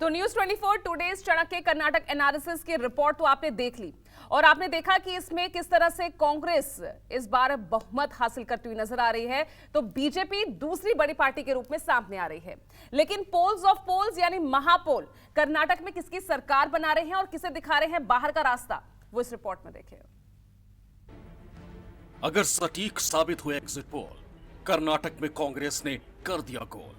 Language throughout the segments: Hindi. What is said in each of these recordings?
तो news 24 today's Chanakya Karnataka analysis की रिपोर्ट तो आपने देख ली और आपने देखा कि इसमें किस तरह से कांग्रेस इस बार बहुमत हासिल करती हुई नजर आ रही है, तो बीजेपी दूसरी बड़ी पार्टी के रूप में सामने आ रही है। लेकिन पोल्स ऑफ पोल्स यानी महापोल कर्नाटक में किसकी सरकार बना रहे हैं और किसे दिखा रहे हैं बाहर का रास्ता, वो इस रिपोर्ट में देखें। अगर सटीक साबित हुए एग्जिट पोल, कर्नाटक में कांग्रेस ने कर दिया गोल।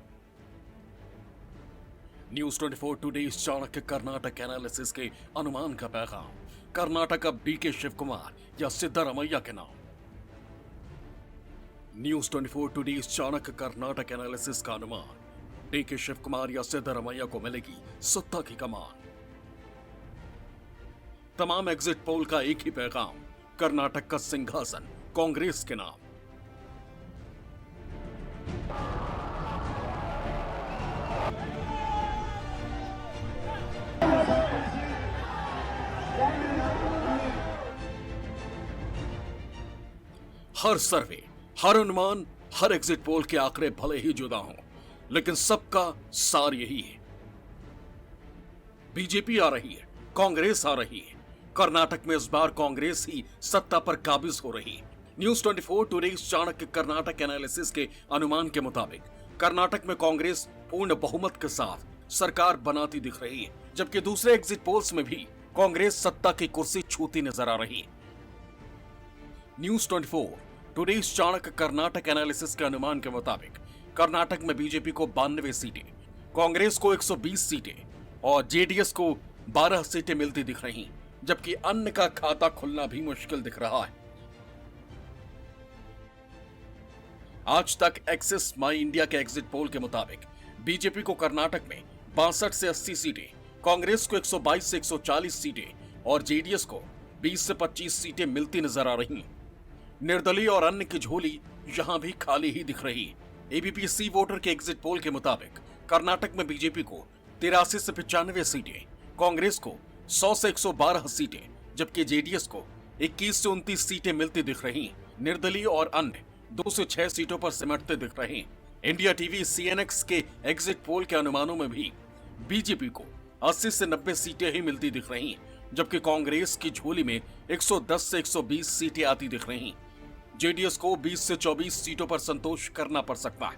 News 24 today Chanakya Karnataka analysis के अनुमान का पैगाम, कर्नाटक अब डीके शिव कुमार या सिद्धरामैया के नाम। News 24 today Chanakya Karnataka analysis का अनुमान, डीके शिव कुमार या सिद्धरामैया को मिलेगी सत्ता की कमान। तमाम एग्जिट पोल का एक ही पैगाम, कर्नाटक का सिंहासन कांग्रेस के नाम। हर सर्वे, हर अनुमान, हर एग्जिट पोल के आंकड़े भले ही जुदा हों, लेकिन सबका सार यही है, बीजेपी आ रही है, कांग्रेस आ रही है। कर्नाटक में इस बार कांग्रेस ही सत्ता पर काबिज हो रही है। News 24 today Chanakya Karnataka analysis के अनुमान के मुताबिक कर्नाटक में कांग्रेस पूर्ण बहुमत के साथ सरकार बनाती दिख रही है, जबकि दूसरे एग्जिट पोल्स में भी कांग्रेस सत्ता की कुर्सी छूती नजर आ रही है। News 24 today Chanakya Karnataka analysis के अनुमान के मुताबिक कर्नाटक में बीजेपी को 92 सीटें, कांग्रेस को 120 सीटें और जेडीएस को 12 सीटें मिलती दिख रही, जबकि अन्य का खाता खुलना भी मुश्किल दिख रहा है। आज तक एक्सिस माई इंडिया के एग्जिट पोल के मुताबिक बीजेपी को कर्नाटक में 62 से 80 सीटें, कांग्रेस को 122 से 140 सीटें और जेडीएस को 20 से 25 सीटें मिलती नजर आ रही। निर्दलीय और अन्य की झोली यहां भी खाली ही दिख रही। एबीपी सी वोटर के एग्जिट पोल के मुताबिक कर्नाटक में बीजेपी को 83 से 95 सीटें, कांग्रेस को 100 से 112 सीटें, जबकि जेडीएस को 21 से 29 सीटें मिलती दिख रही। निर्दलीय और अन्य 2 से 6 सीटों पर सिमटते दिख रहे। इंडिया टीवी सीएनएक्स के एग्जिट पोल के अनुमानों में भी बीजेपी को 80 से 90 सीटें ही मिलती दिख रही, जबकि कांग्रेस की झोली में 110 से 120 सीटें आती दिख रही। जेडीएस को 20 से 24 सीटों पर संतोष करना पड़ सकता है,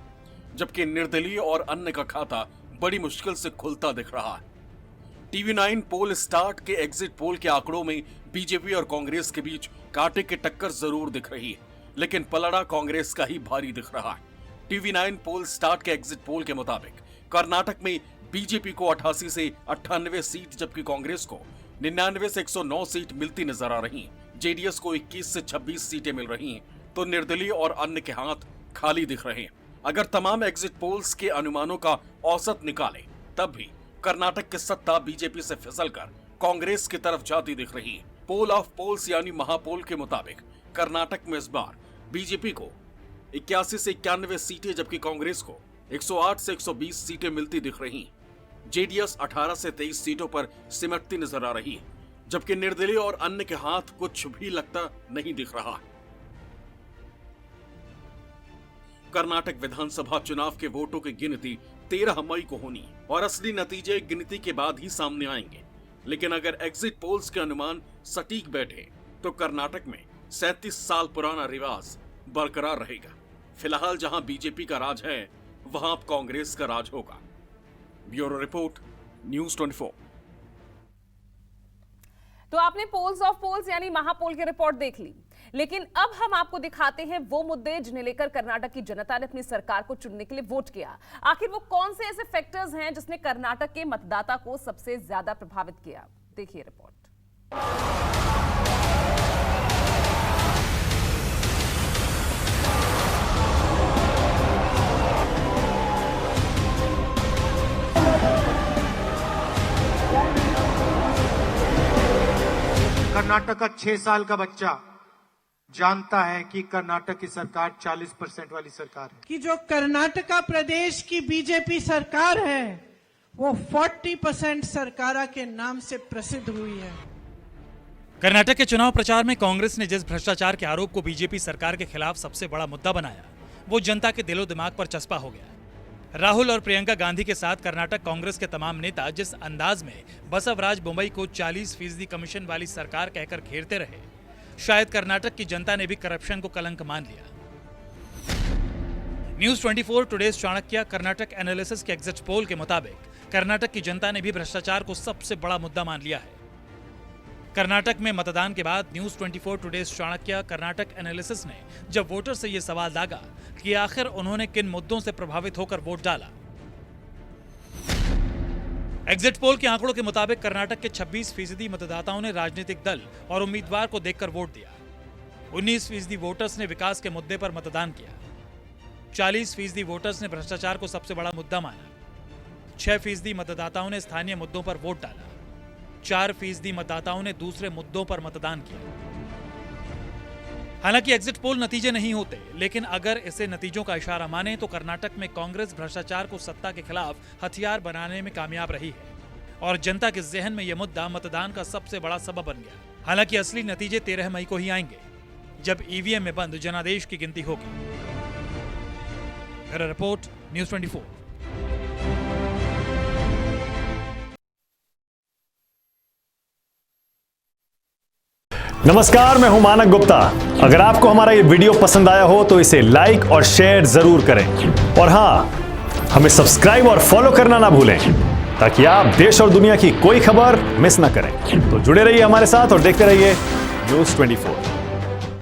जबकि निर्दलीय और अन्य का खाता बड़ी मुश्किल से खुलता दिख रहा है। टीवी 9 पोल स्टार्ट के एग्जिट पोल के आंकड़ों में बीजेपी और कांग्रेस के बीच कांटे की टक्कर जरूर दिख रही है, लेकिन पलड़ा कांग्रेस का ही भारी दिख रहा है। टीवी 9 पोल स्टार्ट के एग्जिट पोल के मुताबिक कर्नाटक में बीजेपी को 88 से 98 सीट, जबकि कांग्रेस को 99 से 109 सीट मिलती नजर आ रही। जेडीएस को 21 से 26 सीटें मिल रही हैं, तो निर्दलीय और अन्य के हाथ खाली दिख रहे हैं। अगर तमाम एग्जिट पोल्स के अनुमानों का औसत निकालें, तब भी कर्नाटक की सत्ता बीजेपी से फिसलकर कांग्रेस की तरफ जाती दिख रही है। पोल ऑफ पोल्स यानी महापोल के मुताबिक कर्नाटक में इस बार बीजेपी को 81 से 91 सीटें, जबकि कांग्रेस को 108 से 120 सीटें मिलती दिख रही। जेडीएस 18 से 23 सीटों पर सिमटती नजर आ रही है, जबकि निर्दलीय और अन्य के हाथ कुछ भी लगता नहीं दिख रहा। कर्नाटक विधानसभा चुनाव के वोटों की गिनती 13 मई को होनी और असली नतीजे गिनती के बाद ही सामने आएंगे। लेकिन अगर एग्जिट पोल्स के अनुमान सटीक बैठे तो कर्नाटक में 37 साल पुराना रिवाज बरकरार रहेगा। फिलहाल जहां बीजेपी का राज है, वहां अब कांग्रेस का राज होगा। Bureau report, news 24। तो आपने पोल्स ऑफ पोल्स यानी महापोल की रिपोर्ट देख ली, लेकिन अब हम आपको दिखाते हैं वो मुद्दे जिन्हें लेकर कर्नाटक की जनता ने अपनी सरकार को चुनने के लिए वोट किया। आखिर वो कौन से ऐसे फैक्टर्स हैं जिसने कर्नाटक के मतदाता को सबसे ज्यादा प्रभावित किया, देखिए रिपोर्ट। कर्नाटक का 6 साल का बच्चा जानता है कि कर्नाटक की सरकार 40% वाली सरकार है, कि जो कर्नाटका प्रदेश की बीजेपी सरकार है वो 40% सरकारा के नाम से प्रसिद्ध हुई है। कर्नाटक के चुनाव प्रचार में कांग्रेस ने जिस भ्रष्टाचार के आरोप को बीजेपी सरकार के खिलाफ सबसे बड़ा मुद्दा बनाया, वो जनता के दिलो दिमाग पर चस्पा हो गया। राहुल और प्रियंका गांधी के साथ कर्नाटक कांग्रेस के तमाम नेता जिस अंदाज में बसवराज बोम्मई को 40% कमीशन वाली सरकार कहकर घेरते रहे, शायद कर्नाटक की जनता ने भी करप्शन को कलंक मान लिया। News 24 today's Chanakya Karnataka analysis के एग्जिट पोल के मुताबिक कर्नाटक की जनता ने भी भ्रष्टाचार को सबसे बड़ा मुद्दा मान लिया है। कर्नाटक में मतदान के बाद news 24 today's Chanakya Karnataka analysis ने जब वोटर से यह सवाल दागा कि आखिर उन्होंने किन मुद्दों से प्रभावित होकर वोट डाला। एग्जिट पोल के आंकड़ों के मुताबिक कर्नाटक के 26% मतदाताओं ने राजनीतिक दल और उम्मीदवार को देखकर वोट दिया। 19% वोटर्स ने विकास के मुद्दे पर मतदान किया। 40% वोटर्स ने भ्रष्टाचार को सबसे बड़ा मुद्दा माना। 6% मतदाताओं ने स्थानीय मुद्दों पर वोट डाला। 4% मतदाताओं ने दूसरे मुद्दों पर मतदान किया। हालांकि एग्जिट पोल नतीजे नहीं होते, लेकिन अगर इसे नतीजों का इशारा माने तो कर्नाटक में कांग्रेस भ्रष्टाचार को सत्ता के खिलाफ हथियार बनाने में कामयाब रही है और जनता के जहन में यह मुद्दा मतदान का सबसे बड़ा सबब बन गया। हालांकि असली नतीजे 13 मई को ही आएंगे, जब ईवीएम में बंद जनादेश की गिनती होगी। Bureau report, news 24। नमस्कार, मैं हूं मानक गुप्ता। अगर आपको हमारा ये वीडियो पसंद आया हो तो इसे लाइक और शेयर जरूर करें और हां, हमें सब्सक्राइब और फॉलो करना ना भूलें ताकि आप देश और दुनिया की कोई खबर मिस ना करें। तो जुड़े रहिए हमारे साथ और देखते रहिए न्यूज 24।